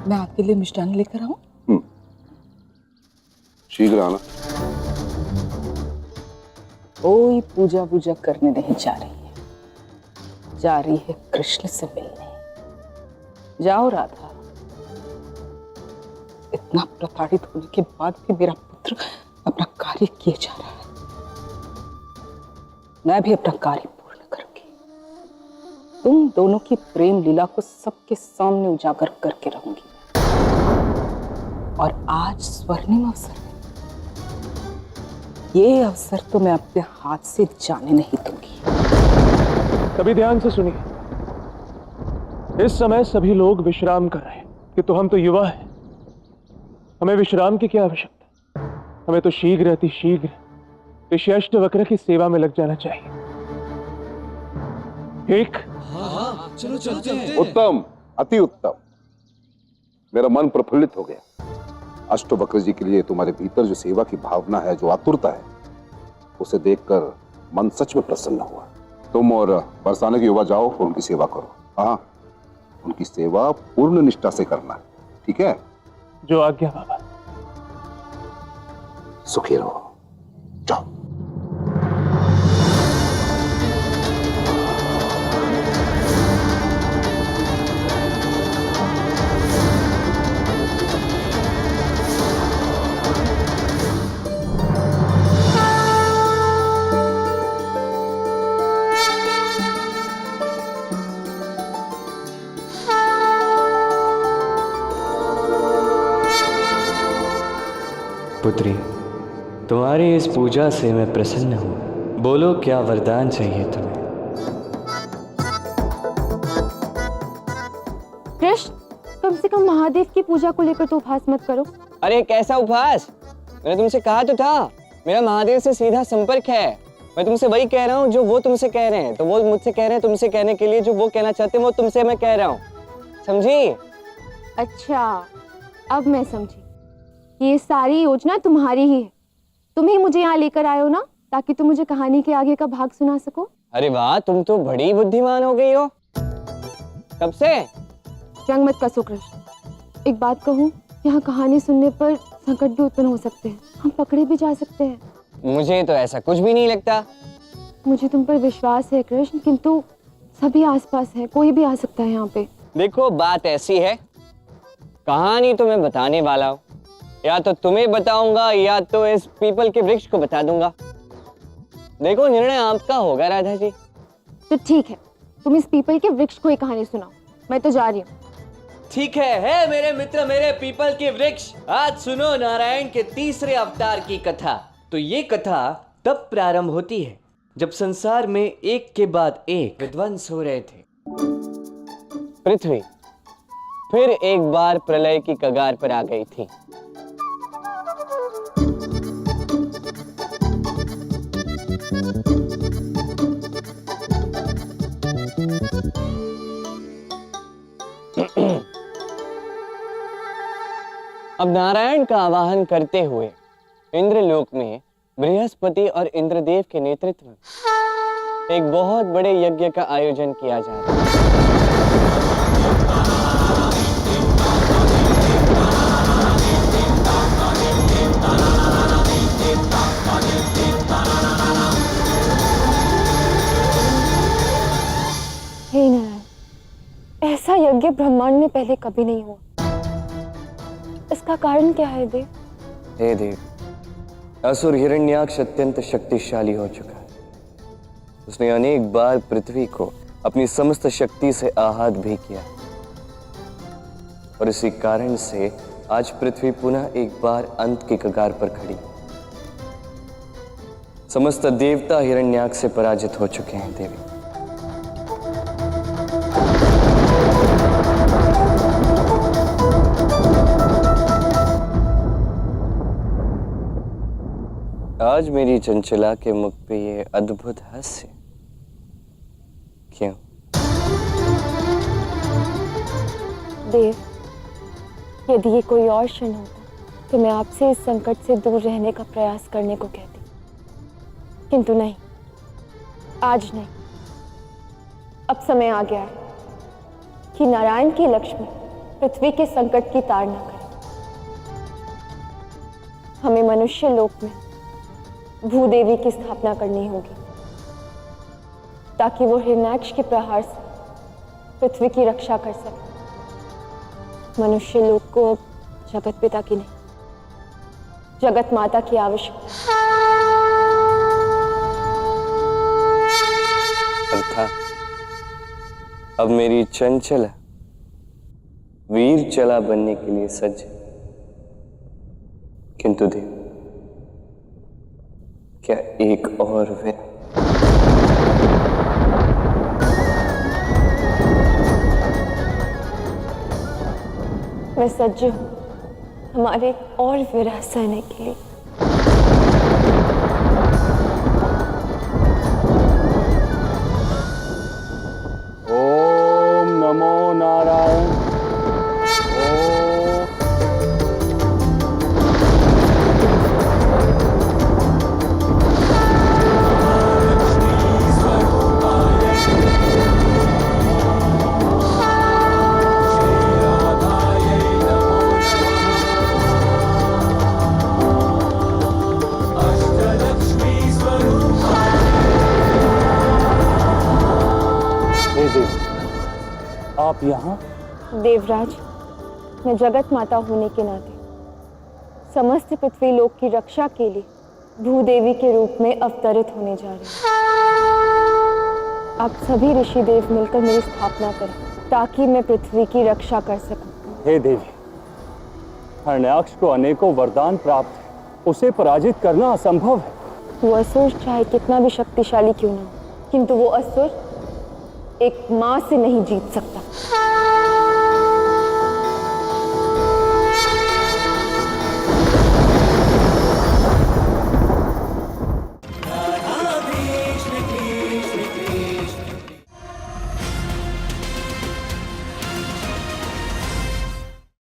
मैं आपके लिए मिष्ठान लेकर आऊं? शीघ्र आना। कोई पूजा वूजा करने नहीं जा रही है, जा रही है कृष्ण से मिलने। जाओ राधा। इतना प्रताड़ित होने के बाद भी मेरा पुत्र अपना कार्य किए जा रहा है। मैं भी अपना कार्य पूर्ण करूंगी। तुम दोनों की प्रेम लीला को सबके सामने उजागर करके रहूंगी। और आज स्वर्णिम अवसर है, ये अवसर तो मैं अपने हाथ से जाने नहीं दूंगी। तभी ध्यान से सुनिए। इस समय सभी लोग विश्राम कर रहे हैं, किंतु हम तो युवा हैं। हमें विश्राम की क्या आवश्यकता? हमें तो शीघ्र अतिशीघ्र ऋषि वक्र की सेवा में लग जाना चाहिए। ठीक? हाँ, चलो चलते हैं। उत्तम, अति उत्तम। मेरा मन प्रफुल्लित हो गया। अष्टवक्र जी के लिए तुम्हारे भीतर जो सेवा की भावना है, जो आतुरता है, उसे देखकर मन सच में प्रसन्न हुआ। तुम और बरसाने के युवा जाओ और उनकी सेवा करो। हाँ, उनकी सेवा पूर्ण निष्ठा से करना, ठीक है? जो आज्ञा बाबा। सुखी रहो, जाओ। पुत्री, तुम्हारी इस पूजा से मैं प्रसन्न हूँ। बोलो क्या वरदान चाहिए तुम्हें? कृष्ण, कम से कम महादेव की पूजा को लेकर तो उपहास मत करो। अरे कैसा उपहास? मैंने तुमसे कहा तो था, मेरा महादेव से सीधा संपर्क है। मैं तुमसे वही कह रहा हूँ जो वो तुमसे कह रहे हैं, तो वो मुझसे कह रहे हैं तुमसे कहने के लिए जो वो कहना चाहते हैं वो तुमसे मैं कह रहा हूँ। समझी? अच्छा, अब मैं समझी। ये सारी योजना तुम्हारी ही है। तुम ही मुझे यहाँ लेकर आए हो ना, ताकि तुम मुझे कहानी के आगे का भाग सुना सको। अरे वाह, तुम तो बड़ी बुद्धिमान हो गई हो। कब से? जंग मत कसो कृष्ण। एक बात कहूँ, यहाँ कहानी सुनने पर संकट भी उत्पन्न हो सकते हैं। हम पकड़े भी जा सकते हैं। मुझे तो ऐसा कुछ भी नहीं लगता। मुझे तुम पर विश्वास है कृष्ण, किंतु सभी आसपास है, कोई भी आ सकता है यहाँ पे। देखो, बात ऐसी है, कहानी तो मैं बताने वाला हूँ। या तो तुम्हें बताऊंगा या तो इस पीपल के वृक्ष को बता दूंगा। देखो, निर्णय आपका होगा राधा जी। तो ठीक है, तुम इस पीपल के वृक्ष को ही कहानी सुनाओ। मैं तो जा रही हूँ। ठीक है मेरे मित्र, मेरे पीपल के वृक्ष, आज सुनो नारायण के तीसरे अवतार की कथा। तो ये कथा तब प्रारंभ होती है जब संसार में एक के बाद एक विध्वंस हो रहे थे। पृथ्वी फिर एक बार प्रलय की कगार पर आ गई थी। अब नारायण का आवाहन करते हुए इंद्रलोक में बृहस्पति और इंद्रदेव के नेतृत्व में एक बहुत बड़े यज्ञ का आयोजन किया जा रहा है। हे नारायण, ऐसा यज्ञ ब्रह्मांड में पहले कभी नहीं हुआ। इसका कारण क्या है देव? हे देव, असुर हिरण्याक्ष अत्यंत शक्तिशाली हो चुका है। उसने अनेक बार पृथ्वी को अपनी समस्त शक्ति से आहत भी किया, और इसी कारण से आज पृथ्वी पुनः एक बार अंत की कगार पर खड़ी। समस्त देवता हिरण्याक्ष से पराजित हो चुके हैं देवी। आज मेरी चंचला के मुख पे ये अद्भुत हास्य क्यों? देव, यदि ये कोई और क्षण होता तो मैं आपसे इस संकट से दूर रहने का प्रयास करने को कहती, किंतु नहीं, आज नहीं। अब समय आ गया है कि नारायण की लक्ष्मी पृथ्वी के संकट की ताड़ना करें। हमें मनुष्य लोक में भूदेवी की स्थापना करनी होगी ताकि वो हिरण्याक्ष के प्रहार से पृथ्वी की रक्षा कर सके। मनुष्य लोक को अब जगत पिता की नहीं, जगत माता की आवश्यकता है। अर्थात अब मेरी चंचला वीर चला बनने के लिए सज्ज है। किंतु देव, क्या एक और वीर? मैं सज्ज हूं हमारे और विरह सहने के लिए। ओम नमो नारायण। आप यहाँ? देवराज, मैं जगत माता होने के नाते समस्त पृथ्वी लोक की रक्षा के लिए भूदेवी के रूप में अवतरित होने जा रही हूँ। आप सभी ऋषि देव मिलकर मेरी स्थापना करें ताकि मैं पृथ्वी की रक्षा कर सकूं। हे देवी, हिरण्याक्ष को अनेकों वरदान प्राप्त है, उसे पराजित करना असंभव है। वो असुर चाहे कितना भी शक्तिशाली क्यों ना हो, किंतु वो असुर एक मां से नहीं जीत सकता।